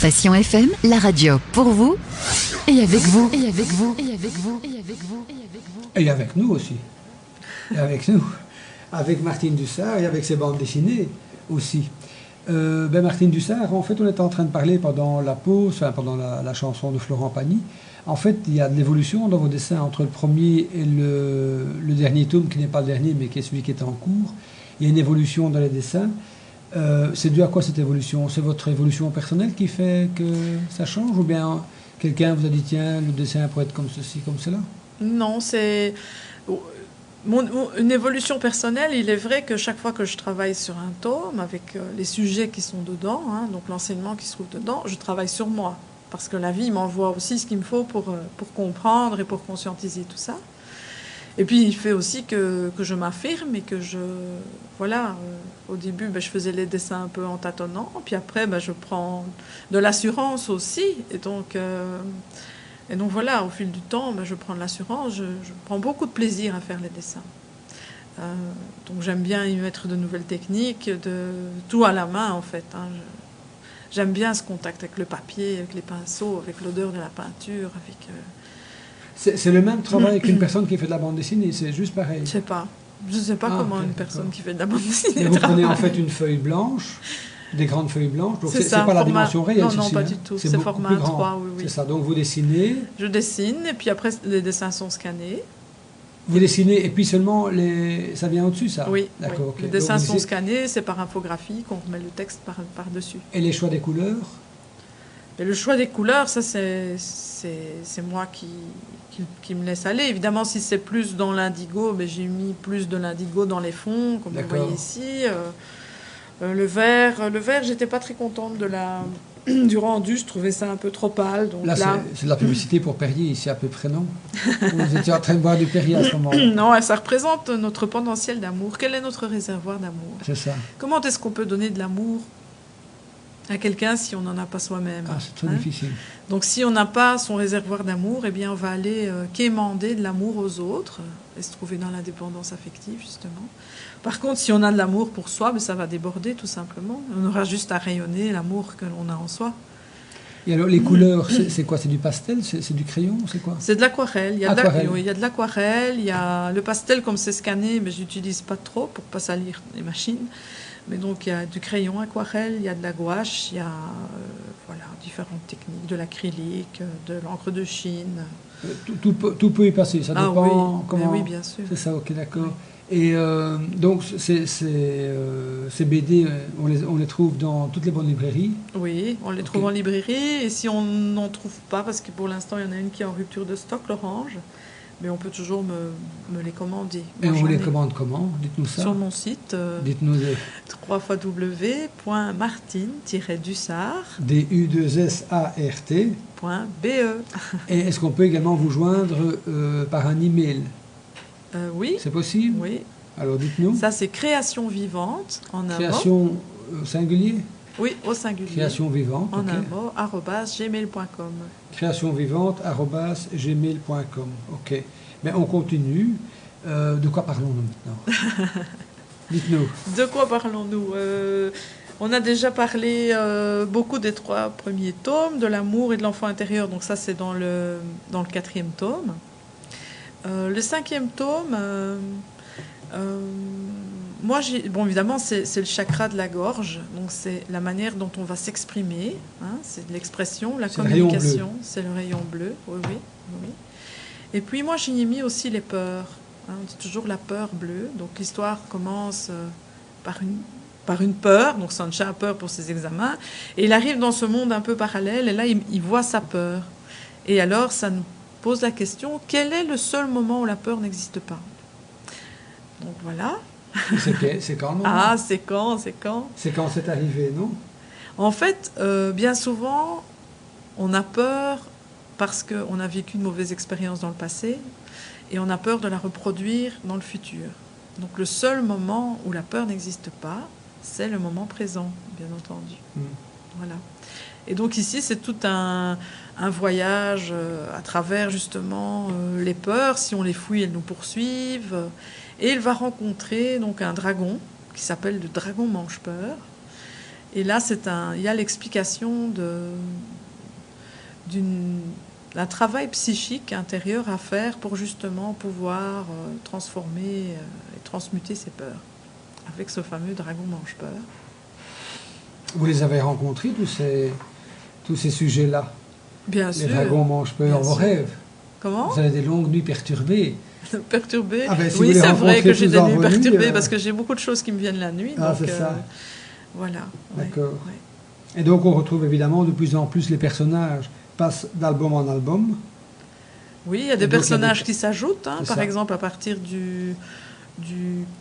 Passion FM, la radio pour vous et avec vous. Et avec vous. Et avec vous. Et avec vous. Et avec vous. Et avec nous aussi. Et avec nous. Avec Martine Dussart et avec ses bandes dessinées aussi. Martine Dussart, en fait, on était en train de parler pendant la pause, enfin pendant la chanson de Florent Pagny. En fait, il y a de l'évolution dans vos dessins entre le premier et le dernier tome, qui n'est pas le dernier, mais qui est celui qui est en cours. Il y a une évolution dans les dessins. C'est dû à quoi cette évolution? C'est votre évolution personnelle qui fait que ça change? Ou bien quelqu'un vous a dit, tiens, le dessin pourrait être comme ceci, comme cela? Non, c'est une évolution personnelle. Il est vrai que chaque fois que je travaille sur un tome, avec les sujets qui sont dedans, donc l'enseignement qui se trouve dedans, je travaille sur moi. Parce que la vie m'envoie aussi ce qu'il me faut pour comprendre et pour conscientiser tout ça. Et puis, il fait aussi que je m'affirme et que au début, je faisais les dessins un peu en tâtonnant. Puis après, je prends de l'assurance aussi. Et donc voilà, au fil du temps, je prends de l'assurance. Je prends beaucoup de plaisir à faire les dessins. Donc j'aime bien y mettre de nouvelles techniques, tout à la main, en fait. J'aime bien ce contact avec le papier, avec les pinceaux, avec l'odeur de la peinture, avec... C'est le même travail qu'une personne qui fait de la bande dessinée, c'est juste pareil. Je sais pas comment une personne qui fait de la bande dessinée. Et vous prenez en fait une feuille blanche, des grandes feuilles blanches, donc c'est pas la dimension réelle. Non, pas du tout. C'est format 3, oui. C'est ça, donc vous dessinez. Je dessine, et puis après les dessins sont scannés. Vous dessinez, et puis seulement ça vient au-dessus, ça? Oui, d'accord. Okay. Les dessins sont scannés, c'est par infographie qu'on remet le texte par-dessus. Et les choix des couleurs? Et le choix des couleurs, ça c'est moi qui me laisse aller. Évidemment, si c'est plus dans l'indigo, j'ai mis plus de l'indigo dans les fonds, comme vous voyez ici. Le vert, j'étais pas très contente du rendu, je trouvais ça un peu trop pâle. Donc là, c'est de la publicité pour Perrier, ici à peu près, non? Vous étiez en train de boire du Perrier à ce moment-là? Non, ça représente notre potentiel d'amour. Quel est notre réservoir d'amour? C'est ça. Comment est-ce qu'on peut donner de l'amour à quelqu'un si on n'en a pas soi-même? C'est très difficile. Donc si on n'a pas son réservoir d'amour, eh bien on va aller quémander de l'amour aux autres et se trouver dans l'indépendance affective, justement. Par contre, si on a de l'amour pour soi, ça va déborder tout simplement. On aura juste à rayonner l'amour que l'on a en soi. Et alors les couleurs, c'est quoi? C'est du pastel? C'est du crayon? C'est quoi? C'est de l'aquarelle. Il y a de l'aquarelle, il y a le pastel comme c'est scanné, mais j'utilise pas trop pour pas salir les machines. Mais donc il y a du crayon aquarelle, il y a de la gouache, il y a différentes techniques, de l'acrylique, de l'encre de Chine. Tout peut y passer, ça dépend comment... Oui, bien sûr. C'est ça, ok, d'accord. Oui. Et donc ces BD, on les trouve dans toutes les bonnes librairies? Oui, on les trouve en librairie, et si on n'en trouve pas, parce que pour l'instant il y en a une qui est en rupture de stock, l'orange, mais on peut toujours me les commander. Et on les commande comment? Dites-nous ça. Sur mon site, dites-nous www.martine-dussart DU2SART.be. Et est-ce qu'on peut également vous joindre par un email? Oui. C'est possible? Oui. Alors dites-nous. Ça c'est Création Vivante en un mot. Création singulier? Oui, au singulier. Création Vivante. En un mot, @gmail.com. Création Vivante @gmail.com. Ok. Mais on continue. De quoi parlons-nous maintenant? Dites-nous. De quoi parlons-nous? On a déjà parlé beaucoup des 3 premiers tomes, de l'amour et de l'enfant intérieur. Donc ça, c'est dans le 4e tome. Le 5e tome, évidemment, c'est le chakra de la gorge. Donc c'est la manière dont on va s'exprimer. C'est de l'expression, la communication. C'est le rayon bleu. Oui. Et puis moi, j'y ai mis aussi les peurs. On dit toujours la peur bleue. Donc l'histoire commence par une peur. Donc Sancha a peur pour ses examens. Et il arrive dans ce monde un peu parallèle. Et là, il voit sa peur. Et alors, ça nous pose la question, quel est le seul moment où la peur n'existe pas? Donc voilà. C'est quand? C'est quand? C'est quand c'est arrivé, non? En fait, bien souvent, on a peur parce qu'on a vécu une mauvaise expérience dans le passé et on a peur de la reproduire dans le futur. Donc le seul moment où la peur n'existe pas, c'est le moment présent, bien entendu. Voilà. Et donc ici, c'est tout un voyage à travers justement les peurs. Si on les fouille, elles nous poursuivent. Et il va rencontrer donc un dragon qui s'appelle le dragon mange-peur. Et là, il y a l'explication d'un travail psychique intérieur à faire pour justement pouvoir transformer et transmuter ses peurs avec ce fameux dragon mange-peur. Vous les avez rencontrés, tous ces sujets-là? Bien sûr. Les dragons mangent peur dans vos rêves? Comment? Vous avez des longues nuits perturbées? Perturbées? Ah ben, si oui, vous les c'est vrai que j'ai des nuits rencontrez perturbées parce que j'ai beaucoup de choses qui me viennent la nuit. Ah, donc, c'est ça. Voilà. D'accord. Ouais. Et donc on retrouve évidemment de plus en plus les personnages passent d'album en album. Oui, il y a des personnages qui s'ajoutent. Par ça. exemple, à partir du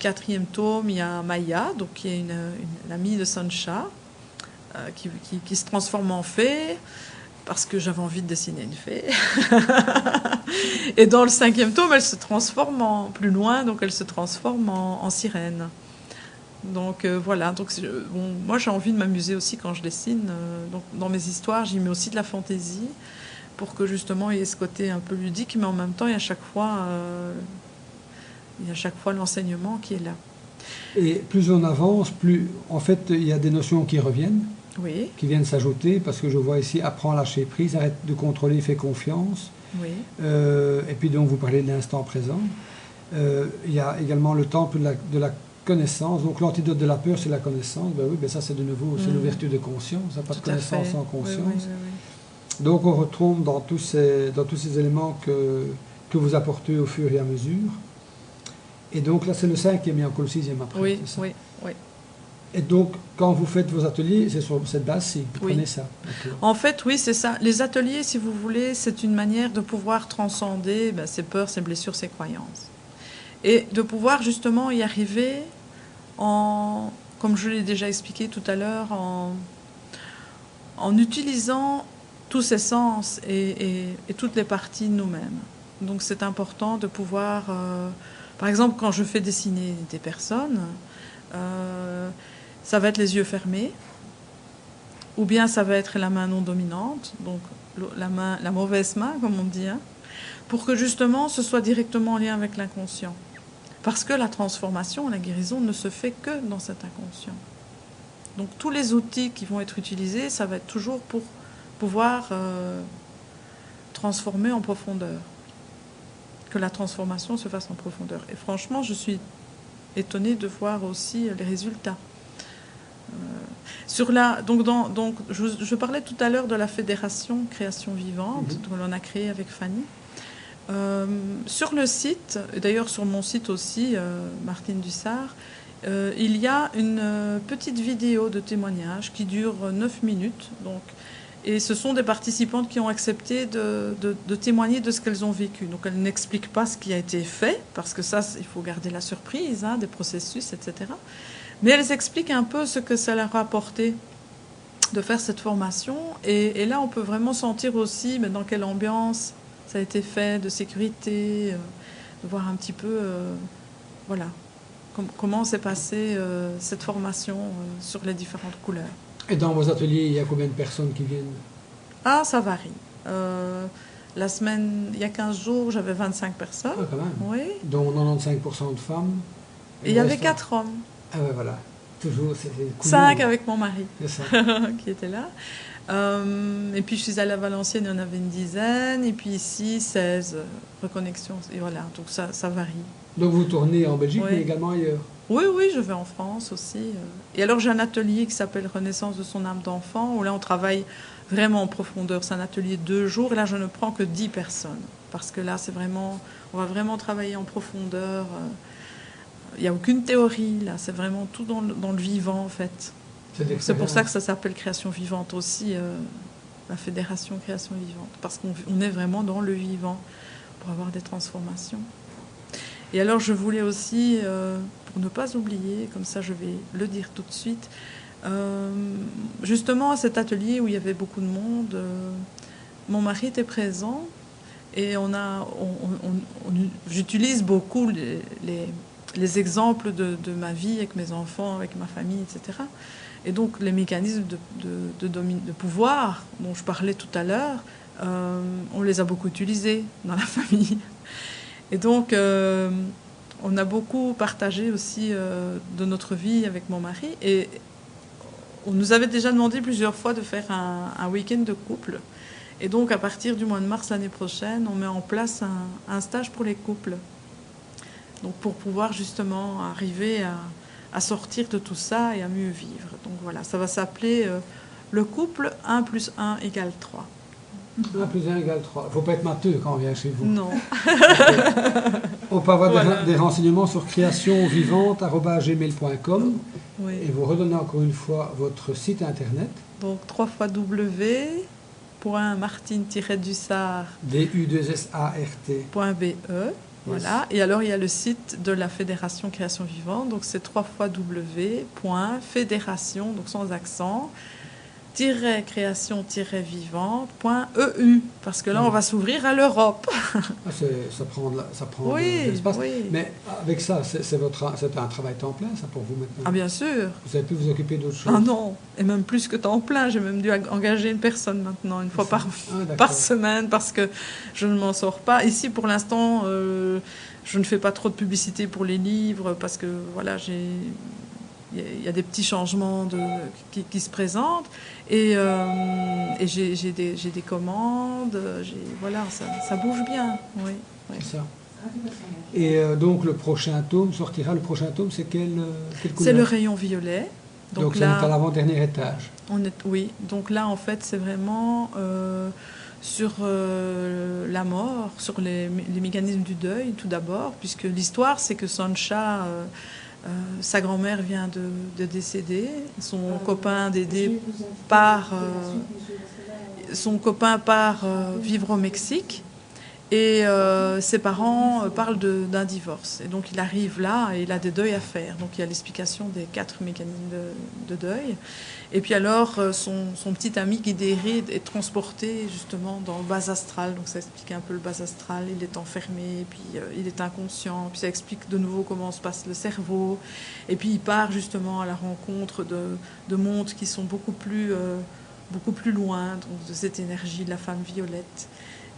4e tome, il y a Maya, donc qui est l'amie de Sancha, qui se transforme en fée, parce que j'avais envie de dessiner une fée. Et dans le 5e tome, elle se transforme plus loin, donc elle se transforme en sirène. Donc voilà, donc, moi j'ai envie de m'amuser aussi quand je dessine. Donc, dans mes histoires, j'y mets aussi de la fantaisie, pour que justement il y ait ce côté un peu ludique, mais en même temps il y a chaque fois l'enseignement qui est là. Et plus on avance, plus en fait il y a des notions qui reviennent, Oui, qui viennent s'ajouter, parce que je vois ici apprends à lâcher prise, arrête de contrôler, fais confiance. oui, Et puis donc vous parlez de l'instant présent. Il y a également le temple de la connaissance. Donc l'antidote de la peur, c'est la connaissance. Ben oui, ben ça c'est de nouveau, c'est l'ouverture de conscience. Il n'y a pas de connaissance sans conscience. Oui, oui, oui. Donc on retrouve dans tous ces éléments que vous apportez au fur et à mesure. Et donc là c'est le 5e, il y a encore le 6e après. Oui, c'est ça? oui, oui. Et donc quand vous faites vos ateliers, c'est sur cette base-ci, vous Oui. prenez ça. Okay. En fait, oui, c'est ça. Les ateliers, si vous voulez, c'est une manière de pouvoir transcender ses peurs, ses blessures, ses croyances. Et de pouvoir justement y arriver comme je l'ai déjà expliqué tout à l'heure, en utilisant tous ces sens et toutes les parties de nous-mêmes. Donc c'est important de pouvoir... par exemple, quand je fais dessiner des personnes, ça va être les yeux fermés, ou bien ça va être la main non dominante, donc la mauvaise main, comme on dit, pour que justement ce soit directement en lien avec l'inconscient. Parce que la transformation, la guérison ne se fait que dans cet inconscient. Donc tous les outils qui vont être utilisés, ça va être toujours pour pouvoir transformer en profondeur. Que la transformation se fasse en profondeur. Et franchement, je suis étonnée de voir aussi les résultats. Donc je parlais tout à l'heure de la fédération Création Vivante, que l'on a créée avec Fanny. Sur le site, et d'ailleurs sur mon site aussi, Martine Dussart, il y a une petite vidéo de témoignage qui dure 9 minutes. Donc, et ce sont des participantes qui ont accepté de témoigner de ce qu'elles ont vécu. Donc elles n'expliquent pas ce qui a été fait, parce que ça, il faut garder la surprise, des processus, etc. Mais elles expliquent un peu ce que ça leur a apporté de faire cette formation. Et là, on peut vraiment sentir aussi dans quelle ambiance ça a été fait, de sécurité, de voir un petit peu voilà, comment s'est passée cette formation sur les différentes couleurs. Et dans vos ateliers, il y a combien de personnes qui viennent? Ah, ça varie. La semaine, il y a 15 jours, j'avais 25 personnes. Ah, quand même. Oui. Dont 95% de femmes. Et il y avait 4 hommes. Ah ouais, voilà. Toujours, c'est cool. 5 avec mon mari, c'est ça. qui était là. Et puis je suis allée à Valenciennes, il y en avait une dizaine. Et puis ici, 16 reconnexions. Et voilà, donc ça varie. Donc vous tournez en Belgique, Oui. mais également ailleurs? Oui, je vais en France aussi. Et alors j'ai un atelier qui s'appelle Renaissance de son âme d'enfant, où là on travaille vraiment en profondeur. C'est un atelier de 2 jours, et là je ne prends que 10 personnes. Parce que là, on va vraiment travailler en profondeur. Il n'y a aucune théorie, là. C'est vraiment tout dans le vivant, en fait. C'est pour ça que ça s'appelle Création Vivante aussi, la Fédération Création Vivante. Parce qu'on est vraiment dans le vivant pour avoir des transformations. Et alors, je voulais aussi, pour ne pas oublier, comme ça je vais le dire tout de suite, justement à cet atelier où il y avait beaucoup de monde, mon mari était présent et j'utilise beaucoup les exemples de ma vie avec mes enfants, avec ma famille, etc. Et donc les mécanismes de pouvoir dont je parlais tout à l'heure, on les a beaucoup utilisés dans la famille. Et donc, on a beaucoup partagé aussi de notre vie avec mon mari. Et on nous avait déjà demandé plusieurs fois de faire un week-end de couple. Et donc, à partir du mois de mars l'année prochaine, on met en place un stage pour les couples. Donc, pour pouvoir justement arriver à sortir de tout ça et à mieux vivre. Donc voilà, ça va s'appeler le couple 1 + 1 = 3. 1 + 1 = 3. Il ne faut pas être matheux quand on vient chez vous. Non. On peut avoir Voilà. des renseignements sur créationvivante@gmail.com. Oui. Et vous redonnez encore une fois votre site internet. Donc, www.martine-dussart.be. DU2SART. Voilà. Et alors, il y a le site de la Fédération Création Vivante. Donc, c'est www.fédération, donc sans accent, création-vivante.eu. Parce que là, on va s'ouvrir à l'Europe. Ah, ça prend de Oui, l'espace. oui. Mais avec ça, c'est un travail temps plein, ça, pour vous maintenant. Ah, bien sûr. Vous avez pu vous occuper d'autres choses. Ah non, et même plus que temps plein. J'ai même dû engager une personne maintenant, une fois par d'accord. semaine, parce que je ne m'en sors pas. Ici, pour l'instant, je ne fais pas trop de publicité pour les livres, parce que voilà, il y a des petits changements qui se présentent, et j'ai des commandes, voilà, ça bouge bien. Oui, oui. C'est ça. Et donc le prochain tome sortira. Le prochain tome, c'est quelle couleur? C'est le rayon violet. Donc là, c'est à l'avant-dernier étage. Oui, donc là, en fait, c'est vraiment sur la mort, sur les mécanismes du deuil, tout d'abord, puisque l'histoire, c'est que Sancha, sa grand-mère vient de décéder, son copain Dédé part vivre au Mexique, et ses parents parlent d'un divorce. Et donc il arrive là et il a des deuils à faire. Donc il y a l'explication des 4 mécanismes de deuil. Et puis alors son petit ami Guidéry est transporté justement dans le bas astral. Donc ça explique un peu le bas astral. Il est enfermé, puis il est inconscient. Puis ça explique de nouveau comment se passe le cerveau. Et puis il part justement à la rencontre de mondes qui sont beaucoup plus loin, donc de cette énergie de la femme violette.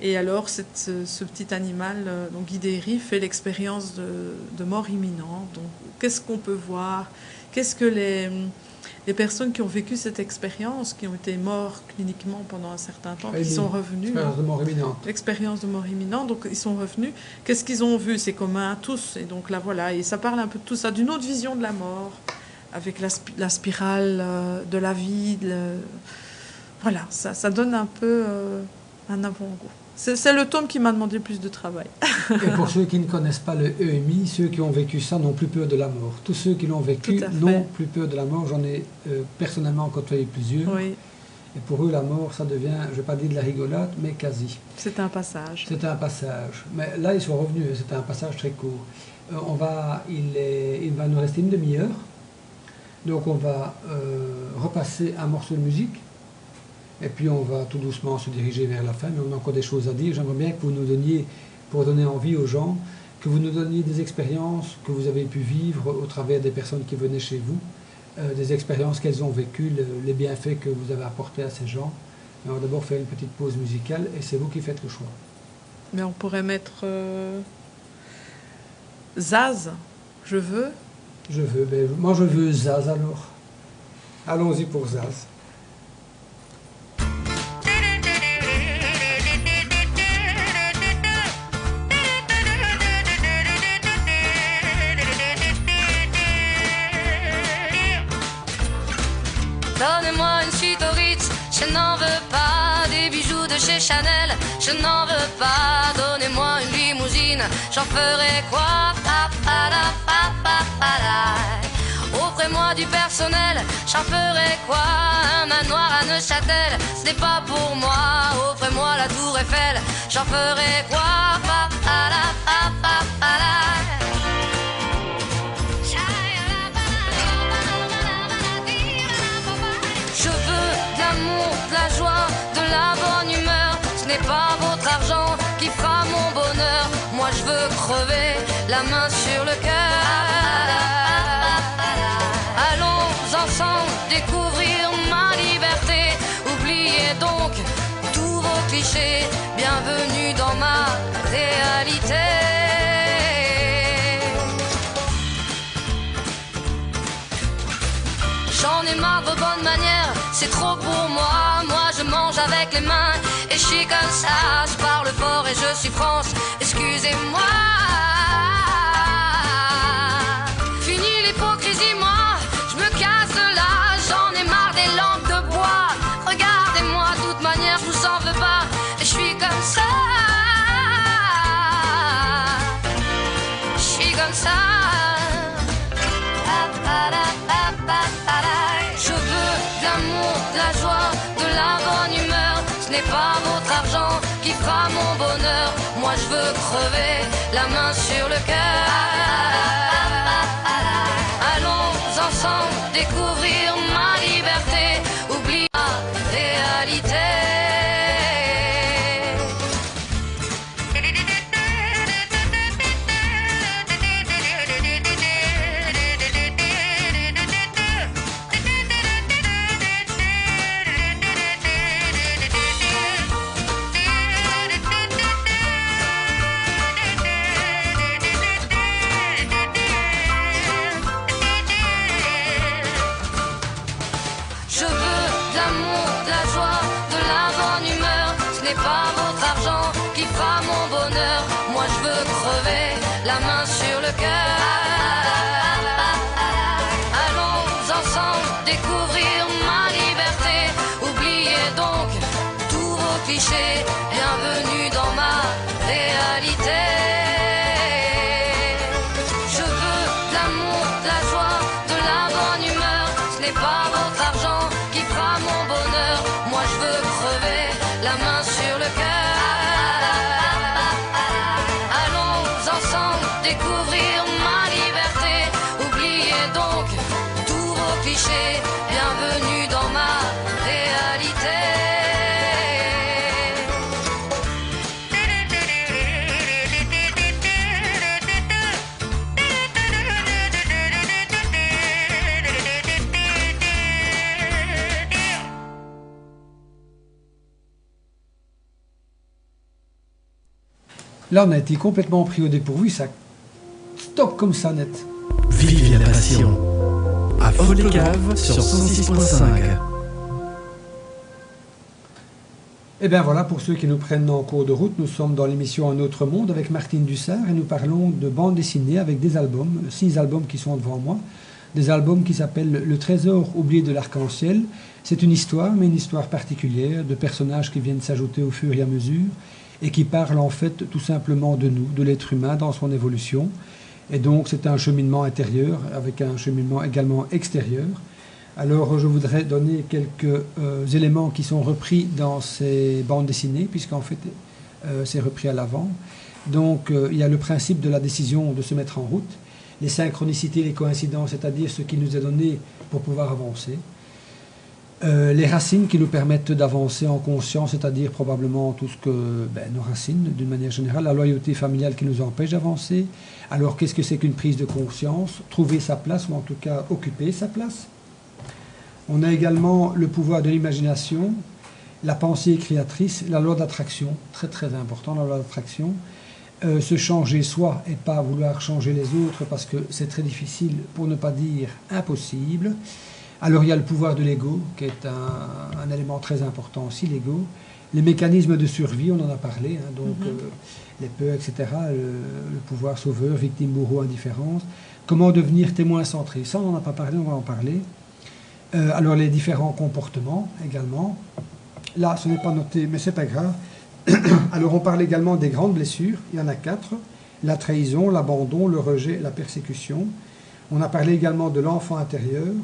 Et alors, ce petit animal, donc Guidéry, fait l'expérience de mort imminente. Donc, qu'est-ce qu'on peut voir? Qu'est-ce que les personnes qui ont vécu cette expérience, qui ont été mortes cliniquement pendant un certain temps, qui sont revenus... L'expérience de mort imminente. L'expérience de mort imminente, donc ils sont revenus. Qu'est-ce qu'ils ont vu? C'est commun à tous. Et donc là, voilà, et ça parle un peu de tout ça, d'une autre vision de la mort, avec la spirale de la vie. Voilà, ça donne un peu un avant-goût. C'est le tome qui m'a demandé plus de travail. Et pour ceux qui ne connaissent pas le EMI, ceux qui ont vécu ça n'ont plus peur de la mort. Tous ceux qui l'ont vécu n'ont plus peur de la mort. J'en ai personnellement côtoyé plusieurs. Oui. Et pour eux, la mort, ça devient, je ne vais pas dire de la rigolade, mais quasi. C'est un passage. C'est un passage. Mais là, ils sont revenus. C'était un passage très court. Il va nous rester une demi-heure. Donc on va repasser un morceau de musique. Et puis on va tout doucement se diriger vers la fin, mais on a encore des choses à dire. J'aimerais bien que vous nous donniez, pour donner envie aux gens, que vous nous donniez des expériences que vous avez pu vivre au travers des personnes qui venaient chez vous, des expériences qu'elles ont vécues, les bienfaits que vous avez apportés à ces gens. Et on va d'abord faire une petite pause musicale et c'est vous qui faites le choix. Mais on pourrait mettre Zaz, je veux. Je veux, ben, moi je veux Zaz alors. Allons-y pour Zaz. Donnez-moi une suite au Ritz, je n'en veux pas. Des bijoux de chez Chanel, je n'en veux pas. Donnez-moi une limousine, j'en ferai quoi? Offrez-moi du personnel, j'en ferai quoi? Un manoir à Neuchâtel, ce n'est pas pour moi. Offrez-moi la tour Eiffel, j'en ferai quoi? Je veux de l'amour, de la joie, de la bonne humeur. Ce n'est pas votre argent qui fera mon bonheur. Moi je veux crever, la main sur le cœur. Allons ensemble découvrir ma liberté. Oubliez donc tous vos clichés. Bienvenue dans ma réalité. J'en ai marre de bonnes manières. c'est trop pour moi. Moi je mange avec les mains et je suis comme ça. Je parle fort et je suis France, excusez-moi. Fini l'hypocrisie, moi, je me casse de là. J'en ai marre des lampes de bois. Regardez-moi, de toute manière, je vous en veux pas. Et je suis comme ça. Je suis comme ça. Je veux de l'amour, de la joie, de la bonne humeur. Ce n'est pas votre argent qui fera mon bonheur. Moi je veux crever la main sur le cœur. Allons ensemble découvrir ma liberté. Oublie la réalité. Pas votre argent qui fera mon bonheur. Moi je veux crever la main sur le cœur. Allons ensemble découvrir ma liberté. Oubliez donc tous vos clichés. Bienvenue dans ma réalité. Je veux de l'amour, de la joie, de la bonne humeur. Ce n'est pas votre argent qui fera mon bonheur. Moi je veux crever la main sur le cœur. Allons ensemble découvrir ma liberté. Oubliez donc tous vos clichés. Bienvenue dans ma réalité. Là, on a été complètement pris au dépourvu, ça stop comme ça net. Vive la passion. À Folle-les-Caves sur 106.5. Et bien voilà, pour ceux qui nous prennent en cours de route, nous sommes dans l'émission Un autre monde avec Martine Dussart et nous parlons de bande dessinée avec des albums, 6 albums qui sont devant moi. Des albums qui s'appellent Le Trésor oublié de l'arc-en-ciel. C'est une histoire, mais une histoire particulière, de personnages qui viennent s'ajouter au fur et à mesure et qui parlent en fait tout simplement de nous, de l'être humain dans son évolution. Et donc c'est un cheminement intérieur avec un cheminement également extérieur. Alors je voudrais donner quelques éléments qui sont repris dans ces bandes dessinées, puisqu'en fait c'est repris à l'avant. Donc il y a le principe de la décision de se mettre en route, les synchronicités, les coïncidences, c'est-à-dire ce qui nous est donné pour pouvoir avancer. Les racines qui nous permettent d'avancer en conscience, c'est-à-dire probablement tout ce que nos racines, d'une manière générale, la loyauté familiale qui nous empêche d'avancer. Alors qu'est-ce que c'est qu'une prise de conscience? Trouver sa place, ou en tout cas occuper sa place. On a également le pouvoir de l'imagination, la pensée créatrice, la loi d'attraction, très très important, la loi d'attraction. Se changer soi et pas vouloir changer les autres parce que c'est très difficile, pour ne pas dire impossible. Alors il y a le pouvoir de l'ego, qui est un élément très important aussi, l'ego. Les mécanismes de survie, on en a parlé, hein, donc les peurs, etc., le pouvoir sauveur, victime, bourreau, indifférence. Comment devenir témoin centré, ça on n'en a pas parlé, on va en parler. Alors les différents comportements également. Là, ce n'est pas noté, mais c'est pas grave. Alors on parle également des grandes blessures, il y en a 4. La trahison, l'abandon, le rejet, la persécution. On a parlé également de l'enfant intérieur,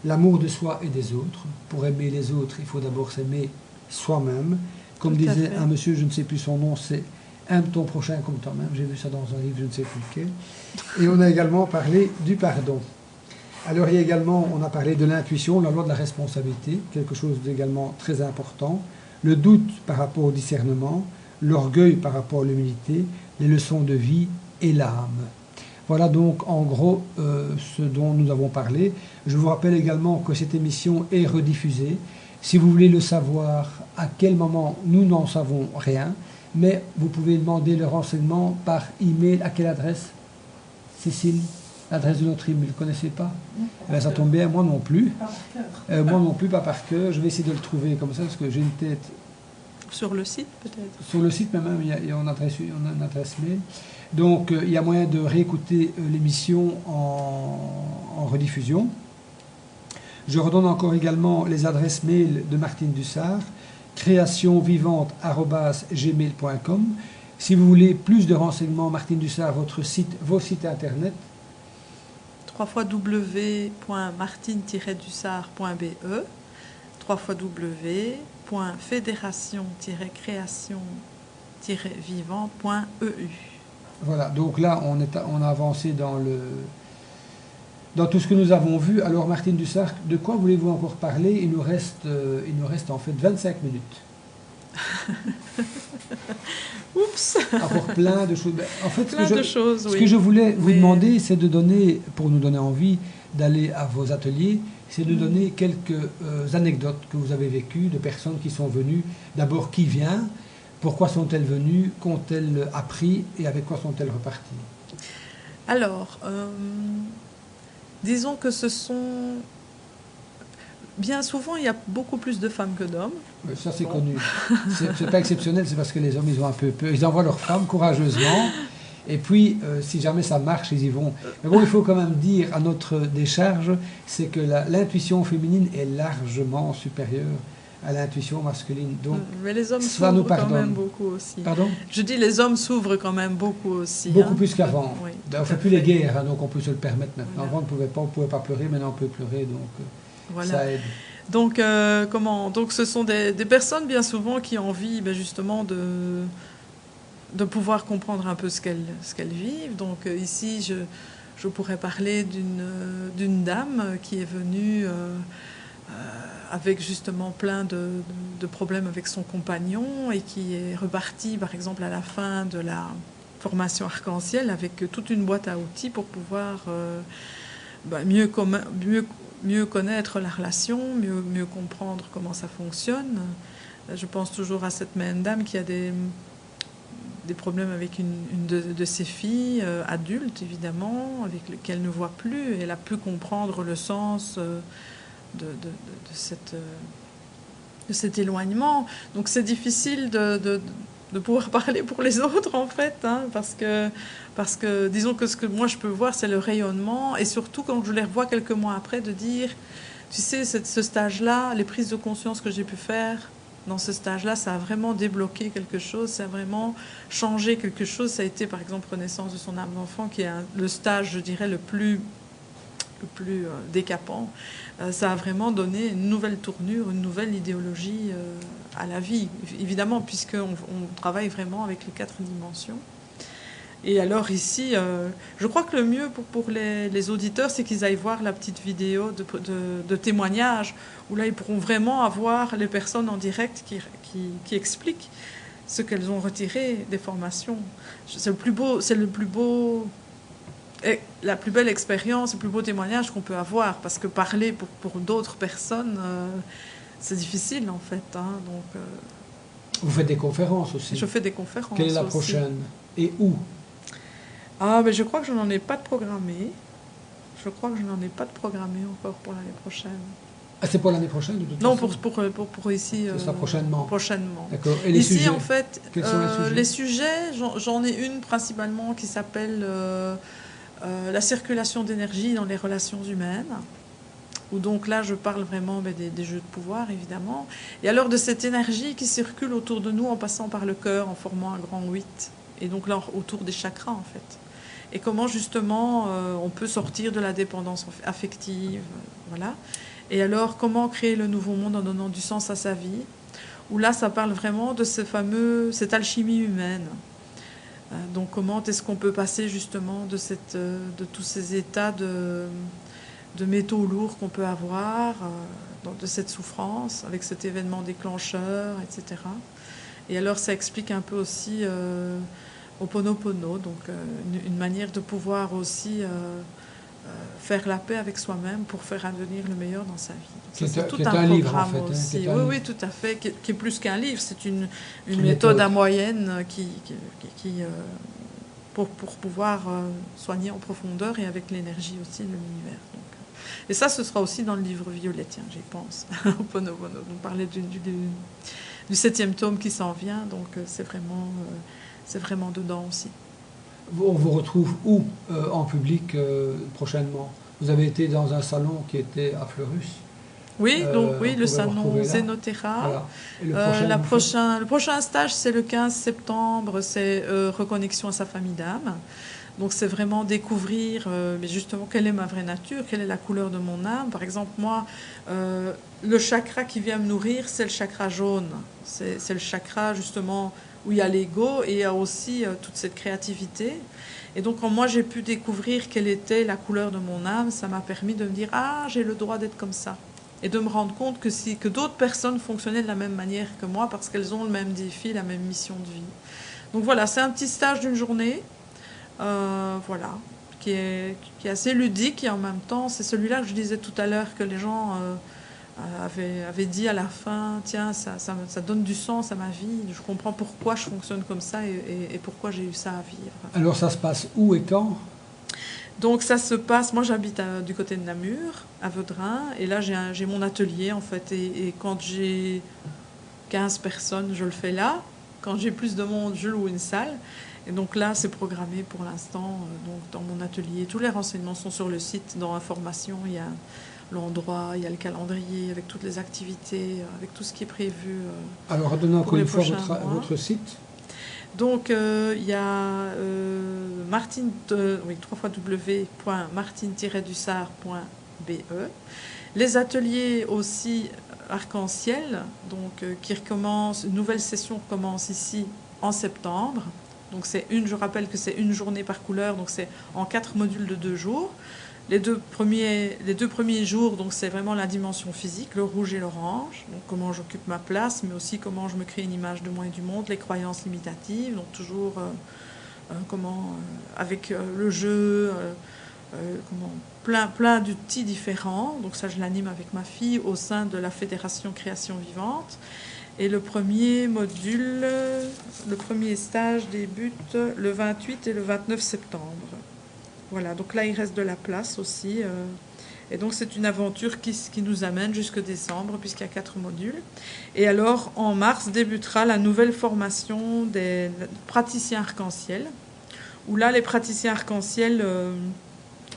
l'amour de soi et des autres. Pour aimer les autres, il faut d'abord s'aimer soi-même. Comme disait un monsieur, je ne sais plus son nom, c'est « aime ton prochain comme toi-même ». J'ai vu ça dans un livre, je ne sais plus lequel. Et on a également parlé du pardon. Alors il y a également, on a parlé de l'intuition, la loi de la responsabilité, quelque chose d'également très important. Le doute par rapport au discernement, l'orgueil par rapport à l'humilité, les leçons de vie et l'âme. Voilà donc en gros ce dont nous avons parlé. Je vous rappelle également que cette émission est rediffusée. Si vous voulez le savoir à quel moment, nous n'en savons rien, mais vous pouvez demander le renseignement par email. À quelle adresse, Cécile? l'adresse de notre email. Vous ne le connaissez pas? Eh bien, ça tombe bien, moi non plus. Moi non plus, pas par cœur. Je vais essayer de le trouver comme ça, parce que j'ai une tête... Sur le site, peut-être? Sur le site même, il y a une adresse mail. Donc, il y a moyen de réécouter l'émission en rediffusion. Je redonne encore également les adresses mail de Martine Dussart, créationvivante@gmail.com. Si vous voulez plus de renseignements, Martine Dussart, vos sites internet. www.martine-dussart.be, www.fédération-création-vivante.eu. Voilà, donc là, on a avancé dans tout ce que nous avons vu. Alors, Martine Dussart, de quoi voulez-vous encore parler? Il nous reste en fait 25 minutes. Oups. Encore plein de choses. En fait, Ce que je voulais vous demander, c'est de donner, pour nous donner envie d'aller à vos ateliers, c'est de donner quelques anecdotes que vous avez vécues de personnes qui sont venues. D'abord, qui vient? Pourquoi sont-elles venues? Qu'ont-elles appris? Et avec quoi sont-elles reparties? Alors, disons que ce sont... Bien souvent, il y a beaucoup plus de femmes que d'hommes. Ça, c'est connu. C'est pas exceptionnel, c'est parce que les hommes, ils ont un peu peur. Ils envoient leurs femmes courageusement. Et puis, si jamais ça marche, ils y vont. Mais bon, il faut quand même dire à notre décharge, c'est que l'intuition féminine est largement supérieure à l'intuition masculine. Donc, mais les hommes s'ouvrent quand même beaucoup aussi. Pardon? Je dis les hommes s'ouvrent quand même beaucoup aussi. Beaucoup plus qu'avant. Oui, on ne fait plus les guerres, hein, donc on peut se le permettre maintenant. Voilà. Avant, on ne pouvait pas pleurer, maintenant on peut pleurer, donc voilà. Ça aide. Donc, donc ce sont des personnes bien souvent qui ont envie justement de pouvoir comprendre un peu ce qu'elles vivent. Donc ici, je pourrais parler d'une dame qui est venue... avec justement plein de problèmes avec son compagnon et qui est reparti, par exemple, à la fin de la formation arc-en-ciel avec toute une boîte à outils pour pouvoir mieux connaître la relation, mieux comprendre comment ça fonctionne. Je pense toujours à cette même dame qui a des problèmes avec une de ses filles, adulte évidemment, avec lesquelles elle ne voit plus, et elle a pu comprendre le sens... De cet éloignement. Donc c'est difficile de pouvoir parler pour les autres en fait, hein, parce que disons que ce que moi je peux voir, c'est le rayonnement, et surtout quand je les revois quelques mois après, de dire, tu sais, ce stage-là, les prises de conscience que j'ai pu faire dans ce stage-là, ça a vraiment débloqué quelque chose, ça a vraiment changé quelque chose. Ça a été par exemple Renaissance de son âme d'enfant, qui est le stage, je dirais, le plus décapant. Ça a vraiment donné une nouvelle tournure, une nouvelle idéologie à la vie, évidemment, puisqu'on travaille vraiment avec les 4 dimensions. Et alors ici, je crois que le mieux pour les auditeurs, c'est qu'ils aillent voir la petite vidéo de témoignage, où là, ils pourront vraiment avoir les personnes en direct qui expliquent ce qu'elles ont retiré des formations. C'est le plus beau... Et la plus belle expérience, le plus beau témoignage qu'on peut avoir, parce que parler pour d'autres personnes, c'est difficile en fait. Hein, donc, vous faites des conférences aussi? Je fais des conférences. Quelle est la prochaine? Et où? Mais je crois que je n'en ai pas de programmé. Je crois que je n'en ai pas de programmé encore pour l'année prochaine. Ah, c'est pour l'année prochaine de toute façon? Non, pour ici. Ce sera prochainement. Prochainement. D'accord. Et les ici, sujets? en fait, quels sont les sujets? J'en ai une principalement qui s'appelle la circulation d'énergie dans les relations humaines. Où donc là, je parle vraiment des jeux de pouvoir, évidemment. Et alors de cette énergie qui circule autour de nous en passant par le cœur, en formant un grand 8. Et donc là, autour des chakras, en fait. Et comment, justement, on peut sortir de la dépendance affective, voilà. Et alors, comment créer le nouveau monde en donnant du sens à sa vie, où là, ça parle vraiment de cette alchimie humaine. Donc, comment est-ce qu'on peut passer, justement, de tous ces états de métaux lourds qu'on peut avoir, de cette souffrance, avec cet événement déclencheur, etc. Et alors, ça explique un peu aussi Ho'oponopono, donc une manière de pouvoir aussi faire la paix avec soi-même pour faire advenir le meilleur dans sa vie. C'est tout un programme livre, en fait, aussi. Hein, oui, tout à fait, qui est plus qu'un livre. C'est une méthode à moyenne qui pour pouvoir soigner en profondeur et avec l'énergie aussi de l'univers. Donc, et ça, ce sera aussi dans le livre violet, tiens, j'y pense. Oponopono. On parlait du 7e tome qui s'en vient, donc c'est vraiment dedans aussi. On vous retrouve où en public prochainement? Vous avez été dans un salon qui était à Fleurus. Oui, donc oui, le salon Zénoterra. Voilà. Et le prochain stage, c'est le 15 septembre, c'est reconnexion à sa famille d'âme. Donc c'est vraiment découvrir mais justement quelle est ma vraie nature, quelle est la couleur de mon âme. Par exemple, moi, le chakra qui vient me nourrir, c'est le chakra jaune. C'est le chakra justement où il y a l'ego et il y a aussi toute cette créativité. Et donc quand moi j'ai pu découvrir quelle était la couleur de mon âme, ça m'a permis de me dire « Ah, j'ai le droit d'être comme ça ». Et de me rendre compte que d'autres personnes fonctionnaient de la même manière que moi parce qu'elles ont le même défi, la même mission de vie. Donc voilà, c'est un petit stage d'une journée. Voilà, qui est assez ludique et en même temps, c'est celui-là que je disais tout à l'heure que les gens avaient dit à la fin, tiens, ça donne du sens à ma vie, je comprends pourquoi je fonctionne comme ça et pourquoi j'ai eu ça à vivre. Alors ça se passe où et quand? Donc ça se passe, moi j'habite du côté de Namur, à Vaudrin, et là j'ai mon atelier en fait, et quand j'ai 15 personnes, je le fais là, quand j'ai plus de monde, je loue une salle. Et donc là, c'est programmé pour l'instant donc dans mon atelier. Tous les renseignements sont sur le site. Dans information, il y a l'endroit, il y a le calendrier avec toutes les activités, avec tout ce qui est prévu. Alors, donnez encore une fois votre site. Donc, il y a www.martine-dussard.be. Les ateliers aussi arc-en-ciel, donc qui recommencent, une nouvelle session commence ici en septembre. Donc je rappelle que c'est une journée par couleur, donc c'est en 4 modules de 2 jours. Les deux premiers jours, donc c'est vraiment la dimension physique, le rouge et l'orange, donc comment j'occupe ma place, mais aussi comment je me crée une image de moi et du monde, les croyances limitatives, donc toujours avec le jeu, plein d'outils différents. Donc ça, je l'anime avec ma fille au sein de la Fédération Création Vivante. Et le premier module, le premier stage débute le 28 et le 29 septembre. Voilà, donc là, il reste de la place aussi. Et donc, c'est une aventure qui nous amène jusqu'en décembre, puisqu'il y a 4 modules. Et alors, en mars, débutera la nouvelle formation des praticiens arc-en-ciel, où là, les praticiens arc-en-ciel...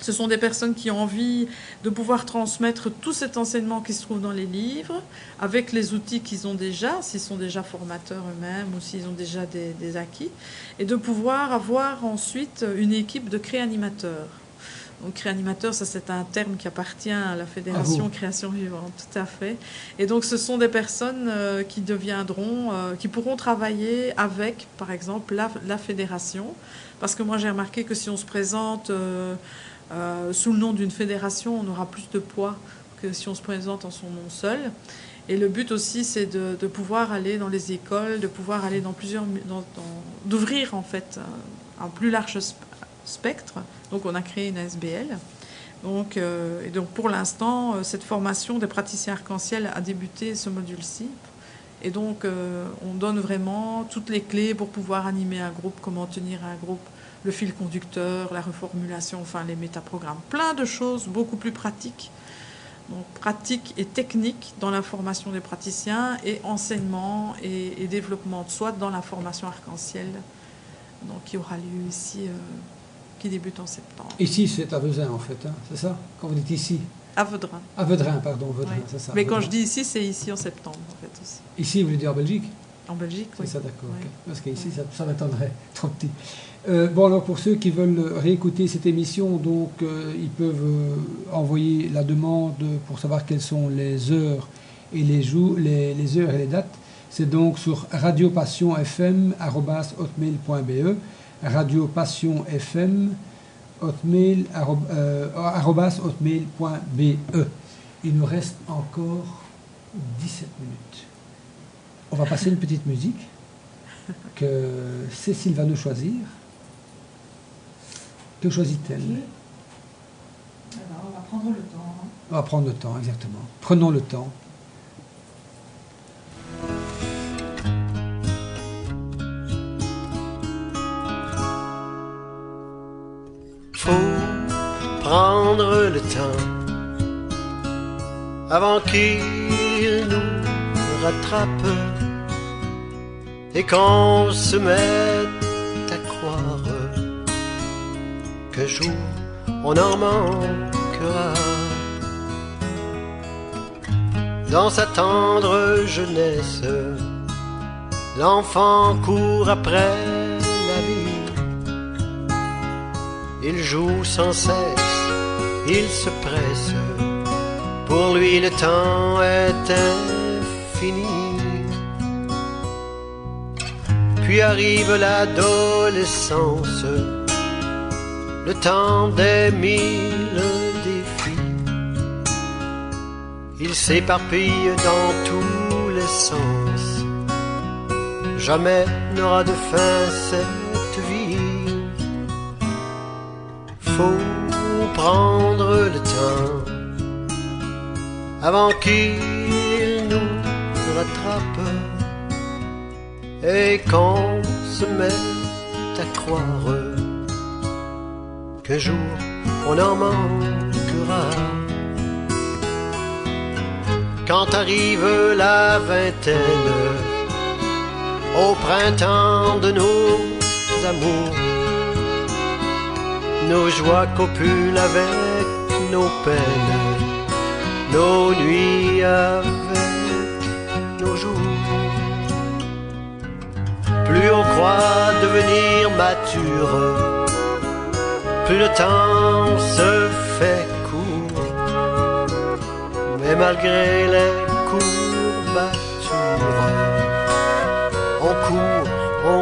ce sont des personnes qui ont envie de pouvoir transmettre tout cet enseignement qui se trouve dans les livres, avec les outils qu'ils ont déjà, s'ils sont déjà formateurs eux-mêmes ou s'ils ont déjà des acquis, et de pouvoir avoir ensuite une équipe de créanimateurs. Donc créanimateur, ça c'est un terme qui appartient à la Fédération Création Vivante, tout à fait. Et donc ce sont des personnes qui deviendront, qui pourront travailler avec, par exemple, la Fédération, parce que moi j'ai remarqué que si on se présente... sous le nom d'une fédération, on aura plus de poids que si on se présente en son nom seul. Et le but aussi, c'est de pouvoir aller dans les écoles, de pouvoir aller dans d'ouvrir en fait un plus large spectre. Donc on a créé une ASBL. Et donc pour l'instant, cette formation des praticiens arc-en-ciel a débuté ce module-ci. Et donc on donne vraiment toutes les clés pour pouvoir animer un groupe, comment tenir un groupe, le fil conducteur, la reformulation, enfin les métaprogrammes, plein de choses beaucoup plus pratiques. Donc pratiques et techniques dans la formation des praticiens et enseignement et développement de soi dans la formation arc-en-ciel, donc qui aura lieu ici, qui débute en septembre. Ici, c'est à Vezin en fait, hein, c'est ça? Quand vous dites ici? À Vaudrin. À Vaudrin, pardon, Vaudrin, Oui. c'est ça. Mais Vaudrin. quand je dis ici, c'est ici en septembre en fait aussi. Ici, vous voulez dire en Belgique? En Belgique, oui. C'est ça, d'accord. Oui. Okay. Parce qu'ici, ça m'étonnerait, trop petit. Bon, alors pour ceux qui veulent réécouter cette émission, donc ils peuvent envoyer la demande pour savoir quelles sont les heures et les jours, les heures et les dates. C'est donc sur radiopassionfm@hotmail.be, radiopassionfm@hotmail.be. Il nous reste encore 17 minutes. On va passer une petite musique que Cécile va nous choisir. Que choisit-elle? Alors, on va prendre le temps. Hein. On va prendre le temps, exactement. Prenons le temps. prendre le temps avant qu'il nous rattrape et qu'on se mette à croire qu'un jour on en manquera. Dans sa tendre jeunesse, l'enfant court après la vie. Il joue sans cesse, il se presse. Pour lui le temps est infini. Puis arrive l'adolescence, le temps des 1000 défis. Il s'éparpille dans tous les sens. Jamais n'aura de fin cette vie. Faut prendre le temps avant qu'il nous rattrape et qu'on se mette à croire qu'un jour on en manquera. Quand arrive la vingtaine, au printemps de nos amours, nos joies copulent avec nos peines, nos nuits avec nos jours. Plus on croit devenir mature, plus le temps se fait court. Mais malgré les courbatures, on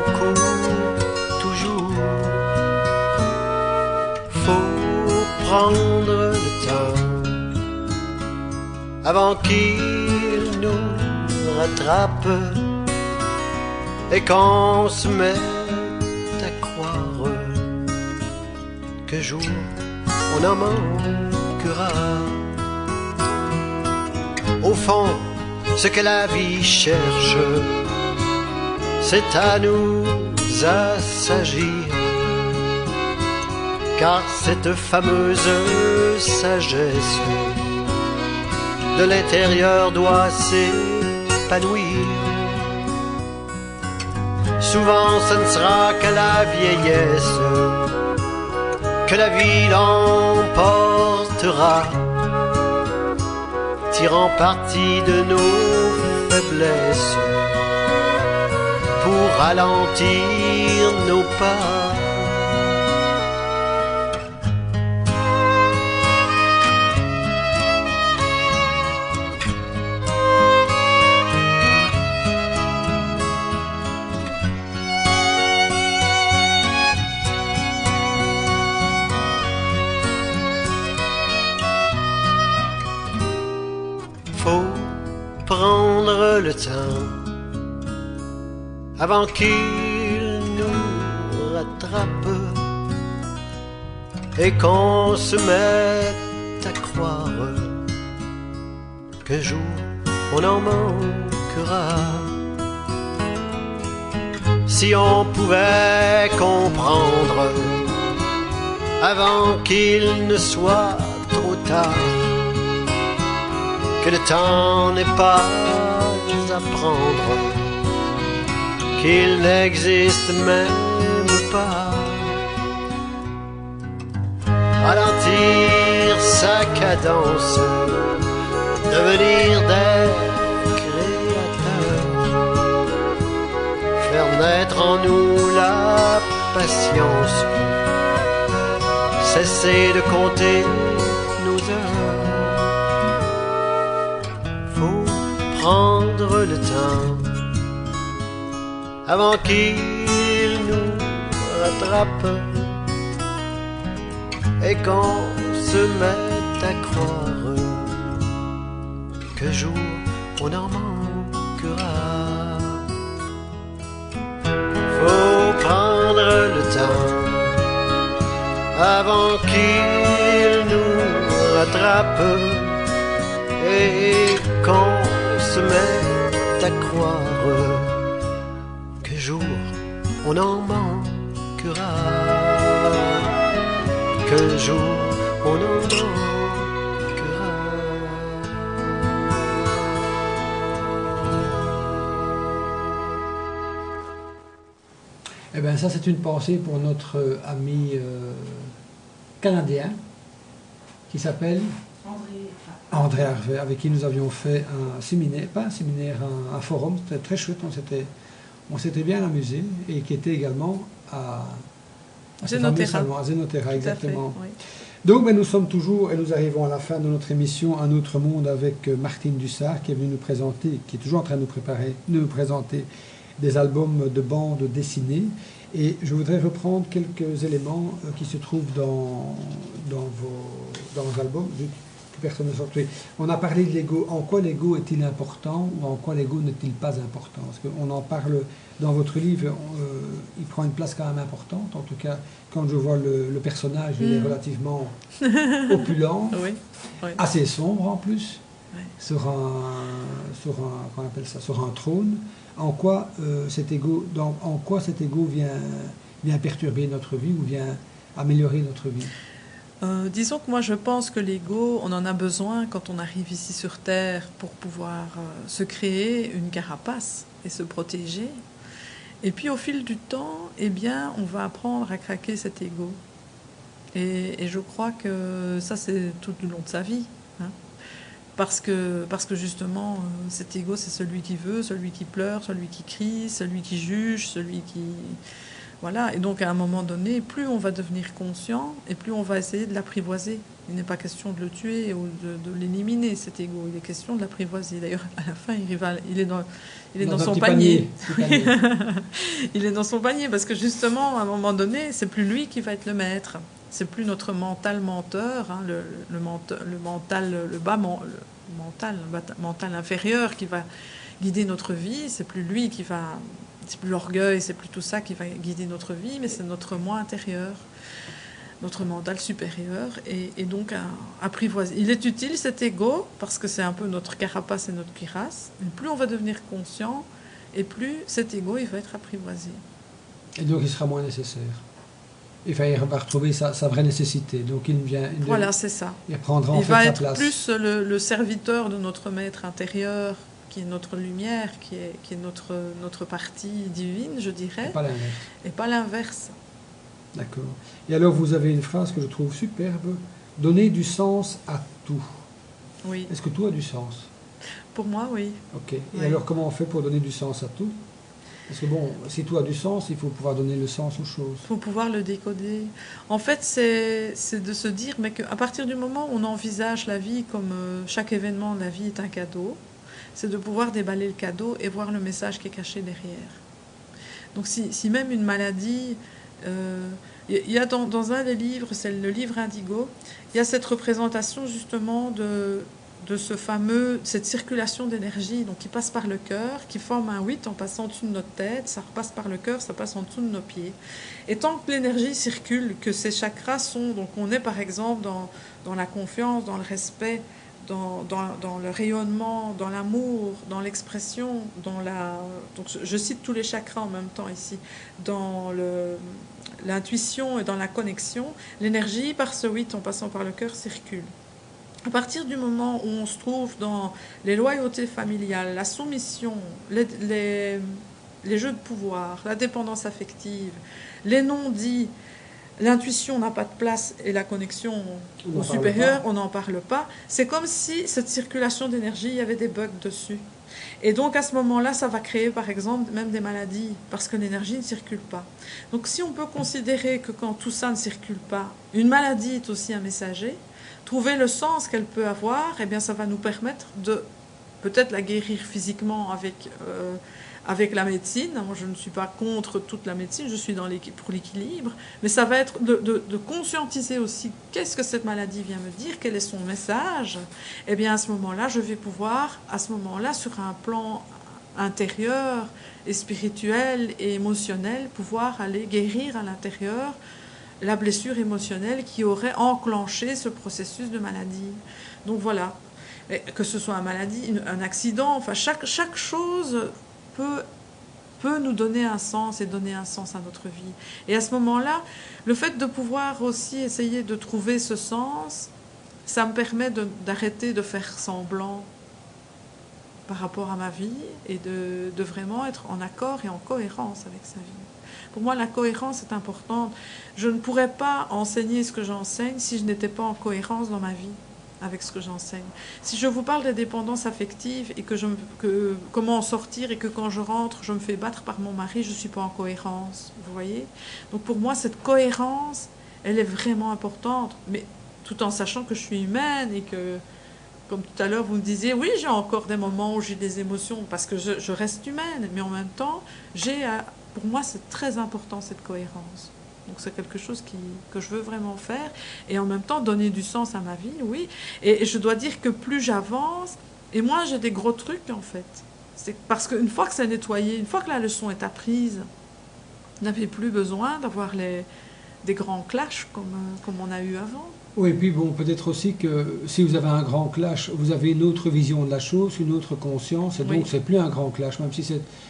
court toujours. Faut prendre le temps avant qu'il nous rattrape et qu'on se mette à croire qu'un jour on en manquera. Au fond, ce que la vie cherche, c'est à nous assagir, car cette fameuse sagesse de l'intérieur doit s'épanouir. Souvent ce ne sera qu'à la vieillesse que la vie l'emportera, tirant parti de nos faiblesses pour ralentir nos pas. Faut prendre le temps avant qu'il nous rattrape et qu'on se mette à croire qu'un jour on en manquera. Si on pouvait comprendre avant qu'il ne soit trop tard que le temps n'est pas à prendre, qu'il n'existe même pas. Ralentir sa cadence, devenir des créateurs, faire naître en nous la patience, cesser de compter nos heures. Faut prendre le temps avant qu'il nous rattrape et qu'on se mette à croire qu'un jour on en manquera. Faut prendre le temps avant qu'il nous rattrape et qu'on se mette à croire qu'un jour on en manquera, qu'un jour on en manquera. Eh bien, ça, c'est une pensée pour notre ami canadien qui s'appelle André Harvey, avec qui nous avions fait un séminaire, pas un séminaire, un forum, c'était très chouette, on s'était bien amusé, et qui était également à Zénoterra, exactement. Fait, oui. Donc nous sommes toujours, et nous arrivons à la fin de notre émission Un autre monde avec Martine Dussart, qui est venue nous présenter, qui est toujours en train de nous présenter des albums de bandes dessinées. Et je voudrais reprendre quelques éléments qui se trouvent dans vos albums, vu que personne ne sortait. On a parlé de l'ego. En quoi l'ego est-il important ou en quoi l'ego n'est-il pas important? Parce qu'on en parle dans votre livre, il prend une place quand même importante. En tout cas, quand je vois le personnage, il est relativement opulent, oui. assez sombre en plus, Oui. sur qu'on appelle ça, sur un trône. En quoi cet ego vient perturber notre vie ou vient améliorer notre vie? Disons que moi je pense que l'ego, on en a besoin quand on arrive ici sur Terre pour pouvoir se créer une carapace et se protéger. Et puis au fil du temps, eh bien, on va apprendre à craquer cet ego. Et je crois que ça c'est tout le long de sa vie. Hein. Parce que justement, cet ego, c'est celui qui veut, celui qui pleure, celui qui crie, celui qui juge, celui qui... Voilà. Et donc, à un moment donné, plus on va devenir conscient, et plus on va essayer de l'apprivoiser. Il n'est pas question de le tuer ou de l'éliminer, cet ego. Il est question de l'apprivoiser. D'ailleurs, à la fin, il est dans son panier. Il est dans son panier, parce que justement, à un moment donné, c'est plus lui qui va être le maître. C'est plus notre mental menteur, hein, le mental inférieur qui va guider notre vie. C'est plus lui qui va, c'est plus l'orgueil, c'est plus tout ça qui va guider notre vie, mais c'est notre moi intérieur, notre mental supérieur, et donc apprivoiser. Il est utile cet ego parce que c'est un peu notre carapace et notre cuirasse. Mais plus on va devenir conscient, et plus cet ego il va être apprivoisé. Et donc il sera moins nécessaire. Il va retrouver sa vraie nécessité. Donc voilà, c'est ça. Il prendra il fait va sa être place. Plus le serviteur de notre maître intérieur, qui est notre lumière, qui est notre partie divine, je dirais. Et pas l'inverse. Et pas l'inverse. D'accord. Et alors vous avez une phrase que je trouve superbe. Donner du sens à tout. Oui. Est-ce que tout a du sens? Pour moi, oui. Ok. Et Oui. alors comment on fait pour donner du sens à tout? Parce que bon, si tout a du sens, il faut pouvoir donner le sens aux choses. Il faut pouvoir le décoder. En fait, c'est de se dire mais qu'à partir du moment où on envisage la vie comme chaque événement de la vie est un cadeau, c'est de pouvoir déballer le cadeau et voir le message qui est caché derrière. Donc si même une maladie... il y a dans un des livres, c'est le livre Indigo, il y a cette représentation justement de cette circulation d'énergie, donc qui passe par le cœur, qui forme un 8 en passant au-dessus de notre tête, ça repasse par le cœur, ça passe en dessous de nos pieds. Et tant que l'énergie circule, que ces chakras sont, donc on est par exemple dans la confiance, dans le respect, dans le rayonnement, dans l'amour, dans l'expression, donc je cite tous les chakras en même temps ici, dans l'intuition et dans la connexion, l'énergie par ce 8 en passant par le cœur circule. À partir du moment où on se trouve dans les loyautés familiales, la soumission, les jeux de pouvoir, la dépendance affective, les non-dits, l'intuition n'a pas de place et la connexion au supérieur, on n'en parle pas. C'est comme si cette circulation d'énergie, il y avait des bugs dessus. Et donc à ce moment-là, ça va créer par exemple même des maladies parce que l'énergie ne circule pas. Donc si on peut considérer que quand tout ça ne circule pas, une maladie est aussi un messager, trouver le sens qu'elle peut avoir, eh bien, ça va nous permettre de peut-être la guérir physiquement avec la médecine. Moi, je ne suis pas contre toute la médecine, je suis pour l'équilibre, mais ça va être de conscientiser aussi qu'est-ce que cette maladie vient me dire, quel est son message. Eh bien, à ce moment-là, je vais pouvoir, sur un plan intérieur et spirituel et émotionnel, pouvoir aller guérir à l'intérieur la blessure émotionnelle qui aurait enclenché ce processus de maladie. Donc voilà, que ce soit une maladie, un accident, enfin chaque chose peut peut nous donner un sens et donner un sens à notre vie. Et à ce moment-là, le fait de pouvoir aussi essayer de trouver ce sens, ça me permet d'arrêter de faire semblant par rapport à ma vie et de vraiment être en accord et en cohérence avec sa vie. Pour moi, la cohérence est importante. Je ne pourrais pas enseigner ce que j'enseigne si je n'étais pas en cohérence dans ma vie avec ce que j'enseigne. Si je vous parle des dépendances affectives et comment en sortir et que quand je rentre, je me fais battre par mon mari, je ne suis pas en cohérence, vous voyez ? Donc pour moi, cette cohérence, elle est vraiment importante, mais tout en sachant que je suis humaine et que, comme tout à l'heure, vous me disiez, oui, j'ai encore des moments où j'ai des émotions parce que je reste humaine, mais en même temps, pour moi, c'est très important cette cohérence. Donc c'est quelque chose que je veux vraiment faire et en même temps donner du sens à ma vie, oui. Et je dois dire que plus j'avance, et moins j'ai des gros trucs en fait. C'est parce qu'une fois que c'est nettoyé, une fois que la leçon est apprise, vous n'avez plus besoin d'avoir des grands clashs comme on a eu avant. Oui, et puis bon, peut-être aussi que si vous avez un grand clash, vous avez une autre vision de la chose, une autre conscience, et donc c'est plus un grand clash, même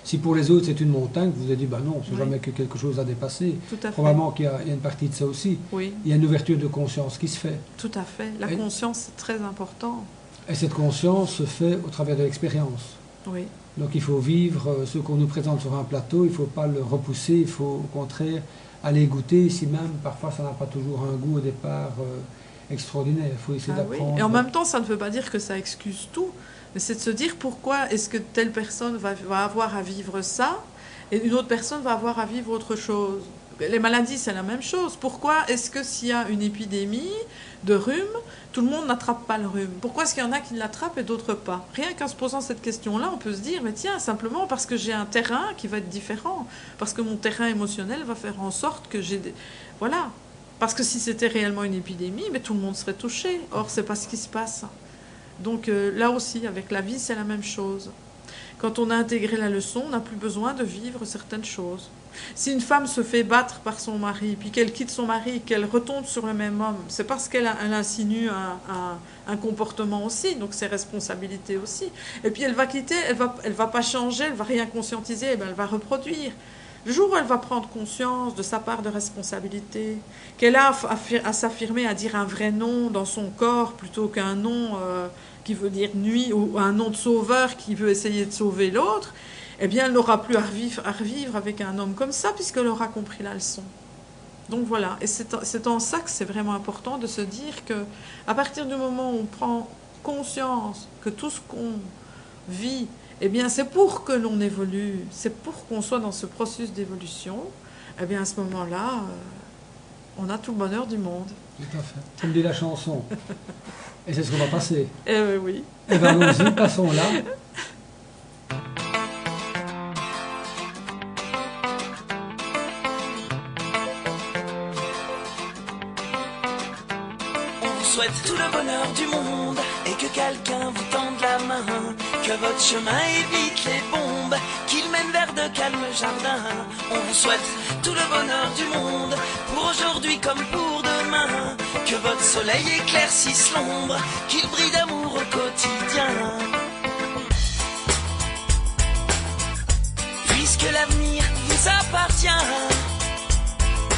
si pour les autres c'est une montagne, vous vous avez dit, bah non, c'est jamais que quelque chose à dépasser. Tout à fait. Probablement qu'il y a une partie de ça aussi. Oui. Il y a une ouverture de conscience qui se fait. Tout à fait. La conscience, c'est très important. Et cette conscience se fait au travers de l'expérience. Oui. Donc il faut vivre ce qu'on nous présente sur un plateau, il ne faut pas le repousser, il faut au contraire aller goûter, si même parfois ça n'a pas toujours un goût au départ extraordinaire. Il faut essayer d'apprendre. Oui. Et en même temps, ça ne veut pas dire que ça excuse tout, mais c'est de se dire pourquoi est-ce que telle personne va avoir à vivre ça et une autre personne va avoir à vivre autre chose. Les maladies, c'est la même chose. Pourquoi est-ce que s'il y a une épidémie de rhume, tout le monde n'attrape pas le rhume? Pourquoi est-ce qu'il y en a qui l'attrapent et d'autres pas? Rien qu'en se posant cette question-là, on peut se dire, mais tiens, simplement parce que j'ai un terrain qui va être différent, parce que mon terrain émotionnel va faire en sorte que j'ai des... Voilà. Parce que si c'était réellement une épidémie, mais tout le monde serait touché. Or, c'est pas ce qui se passe. Donc là aussi, avec la vie, c'est la même chose. Quand on a intégré la leçon, on n'a plus besoin de vivre certaines choses. Si une femme se fait battre par son mari, puis qu'elle quitte son mari, qu'elle retombe sur le même homme, c'est parce qu'elle insinue un comportement aussi, donc ses responsabilités aussi. Et puis elle va quitter, elle va pas changer, elle va rien conscientiser, elle va reproduire. Le jour où elle va prendre conscience de sa part de responsabilité, qu'elle a à s'affirmer, à dire un vrai nom dans son corps plutôt qu'un nom qui veut dire nuit ou un nom de sauveur qui veut essayer de sauver l'autre, eh bien elle n'aura plus à revivre avec un homme comme ça puisqu'elle aura compris la leçon. Donc voilà, et c'est en ça que c'est vraiment important de se dire que à partir du moment où on prend conscience que tout ce qu'on vit, eh bien, c'est pour que l'on évolue, c'est pour qu'on soit dans ce processus d'évolution. Eh bien, à ce moment-là, on a tout le bonheur du monde. Tout à fait. Comme dit la chanson. Et c'est ce qu'on va passer. Eh oui. Eh bien, allons-y, passons là. On vous souhaite tout le bonheur du monde et que quelqu'un vous tende la main. Que votre chemin évite les bombes, qu'il mène vers de calmes jardins. On vous souhaite tout le bonheur du monde, pour aujourd'hui comme pour demain. Que votre soleil éclaircisse l'ombre, qu'il brille d'amour au quotidien. Puisque l'avenir vous appartient,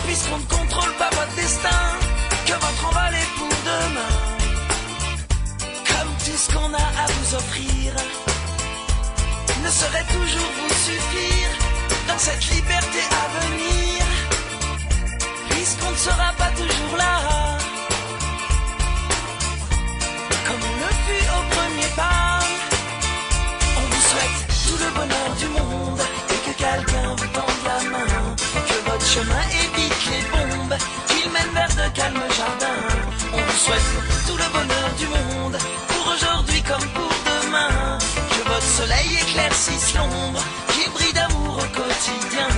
puisqu'on ne contrôle pas votre destin, que votre envol est pour demain. Comme tout ce qu'on a à vous offrir ne saurait toujours vous suffire dans cette liberté à venir, puisqu'on ne sera pas toujours là, comme on le fut au premier pas. On vous souhaite tout le bonheur du monde et que quelqu'un vous tende la main. Que votre chemin évite les bombes, qu'il mène vers de calmes jardins. On vous souhaite tout le bonheur du monde, pour aujourd'hui comme pour demain. Que votre soleil éclaircisse l'ombre, qu'il brille d'amour au quotidien.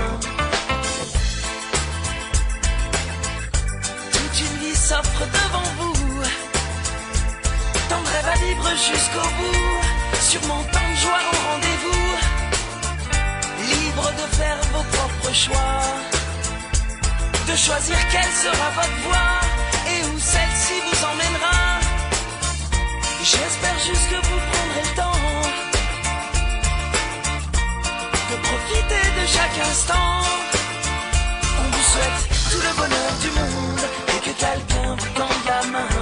Toute une vie s'offre devant vous, tant de rêves à vivre jusqu'au bout, sûrement tant de joie au rendez-vous. Libre de faire vos propres choix, de choisir quelle sera votre voie et où celle-ci vous emmènera. J'espère juste que vous prendrez le temps de profiter de instant. On vous souhaite tout le bonheur du monde et que quelqu'un vous tende la main,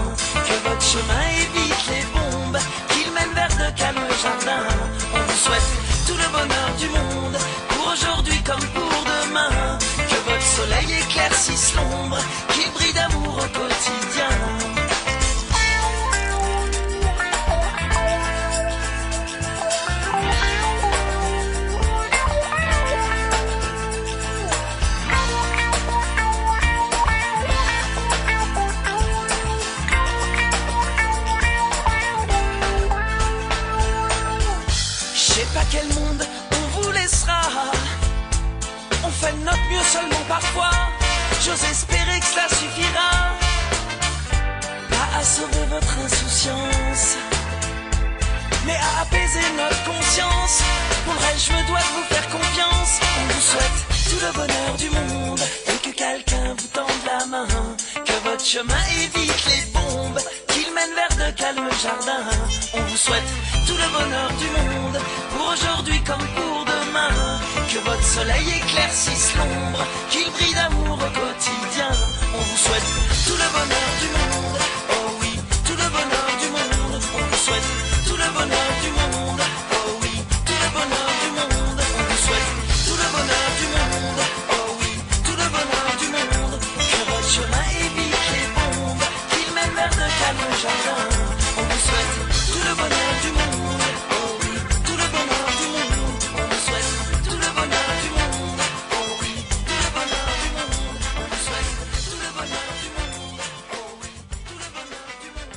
que votre chemin évite les bombes, qu'il mène vers de calmes jardins. On vous souhaite tout le bonheur du monde, pour aujourd'hui comme pour demain, que votre soleil éclaircisse l'ombre, qu'il brille d'amour au quotidien. Quel monde on vous laissera. On fait de notre mieux seulement parfois. J'ose espérer que cela suffira, pas à sauver votre insouciance, mais à apaiser notre conscience. Pour le reste, je me dois de vous faire confiance. On vous souhaite tout le bonheur du monde et que quelqu'un vous tende la main, que votre chemin évite les bombes, qu'il mène vers de calmes jardins. On vous souhaite tout le bonheur du monde, pour aujourd'hui comme pour demain, que votre soleil éclaircisse l'ombre, qu'il brille d'amour au quotidien. On vous souhaite tout le bonheur du monde, oh oui, tout le bonheur du monde. On vous souhaite tout le bonheur du monde, oh oui, tout le bonheur du monde. On vous souhaite tout le bonheur du monde, oh oui, tout le bonheur du monde, que votre chemin évite les bombes, qu'il mène vers de calmes jardins. On vous souhaite tout le bonheur du monde, oh oui, tout le bonheur du monde. On vous souhaite tout le bonheur du monde, oh oui, tout le bonheur du monde. On vous souhaite tout le bonheur du monde, oh oui, tout le bonheur du monde.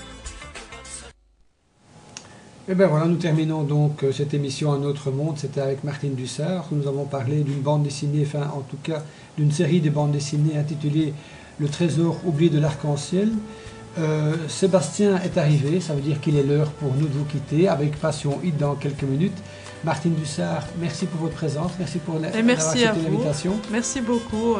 Et bien voilà, nous terminons donc cette émission Un autre monde. C'était avec Martine Dussart. Nous avons parlé d'une bande dessinée, enfin en tout cas d'une série de bandes dessinées intitulée Le trésor oublié de l'arc-en-ciel. Sébastien est arrivé, ça veut dire qu'il est l'heure pour nous de vous quitter avec Passion Hit dans quelques minutes. Martine Dussart, merci pour votre présence, merci pour merci accepté l'invitation. Merci beaucoup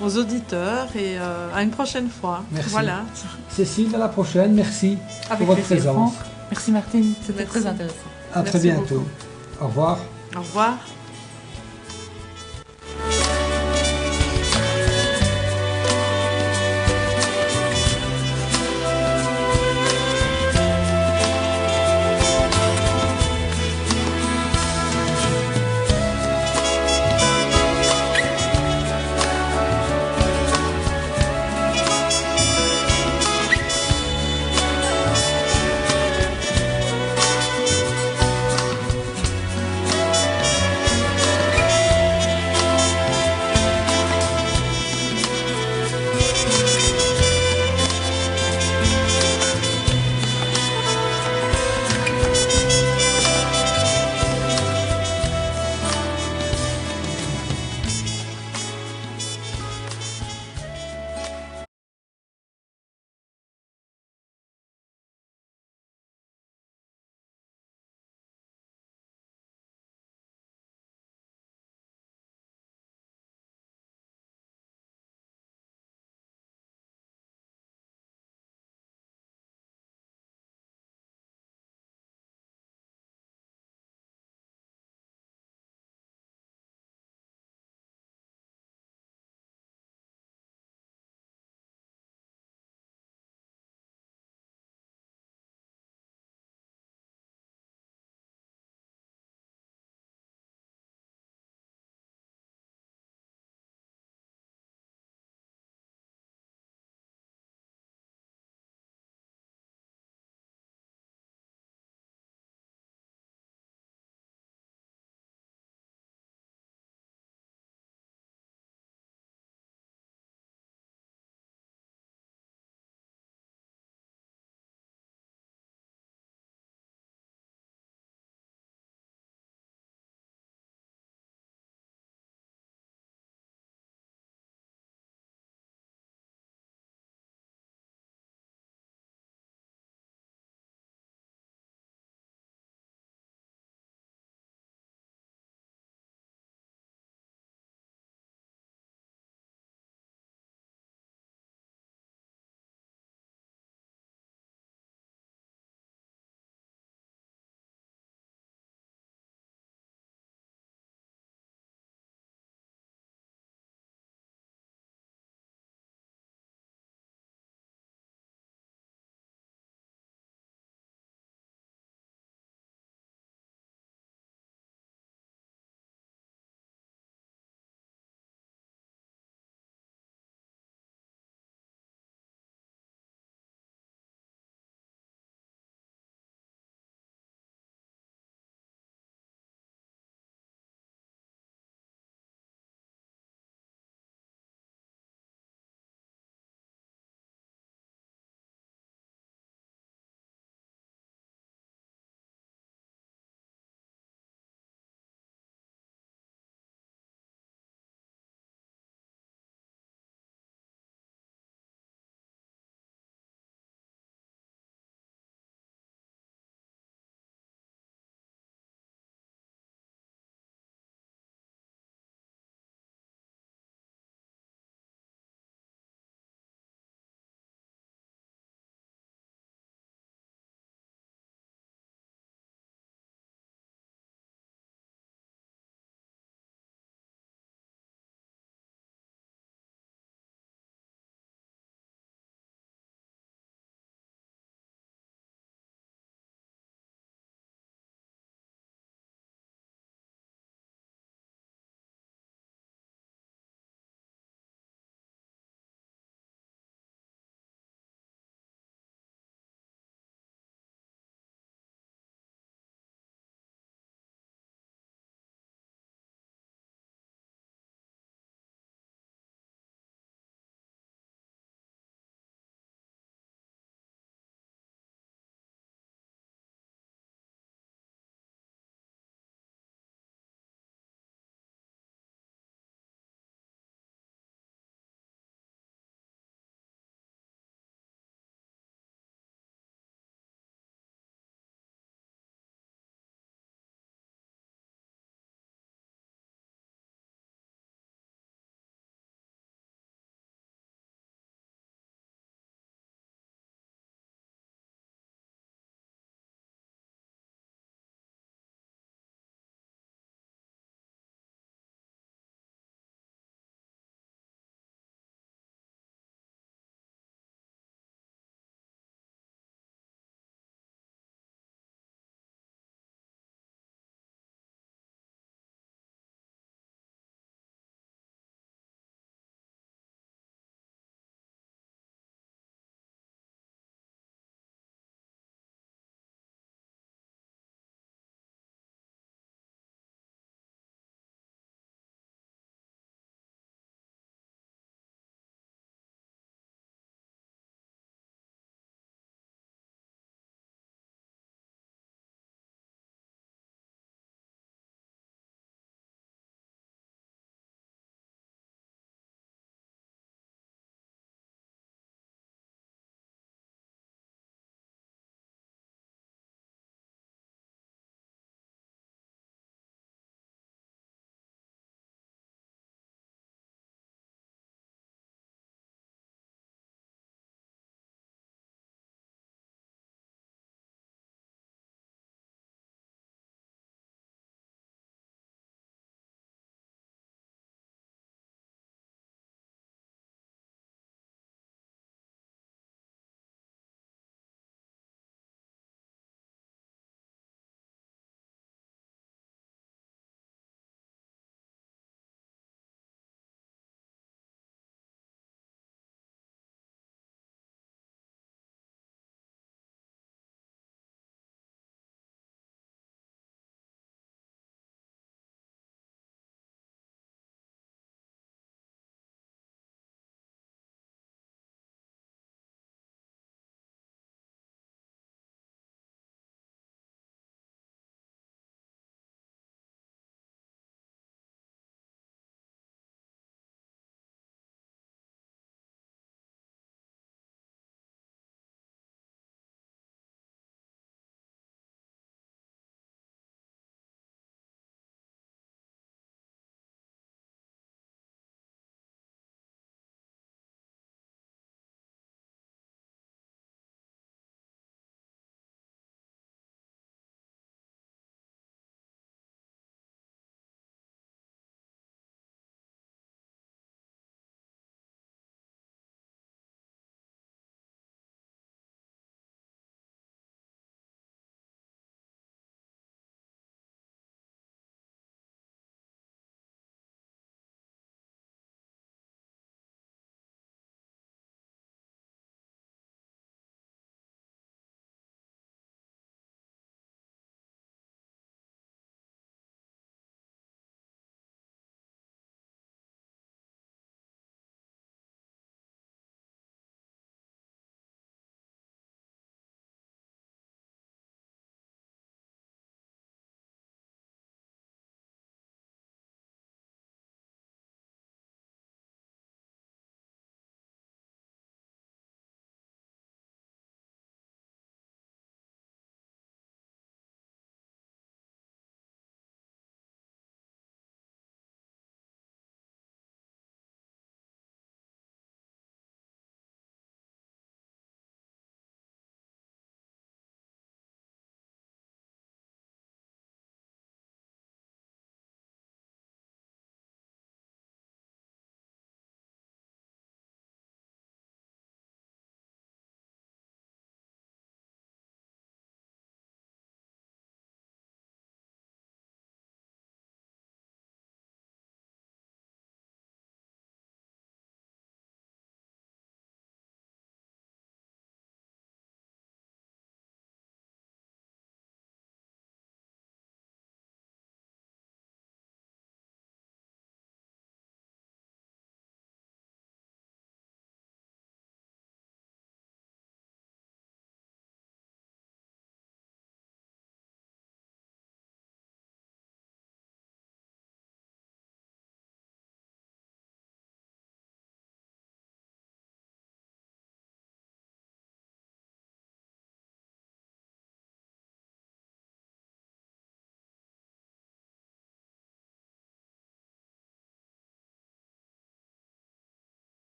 aux auditeurs et à une prochaine fois. Merci. Voilà. Cécile, à la prochaine, merci avec pour votre plaisir, présence. Franck. Merci Martine, c'était très intéressant. À très bientôt. Beaucoup. Au revoir. Au revoir.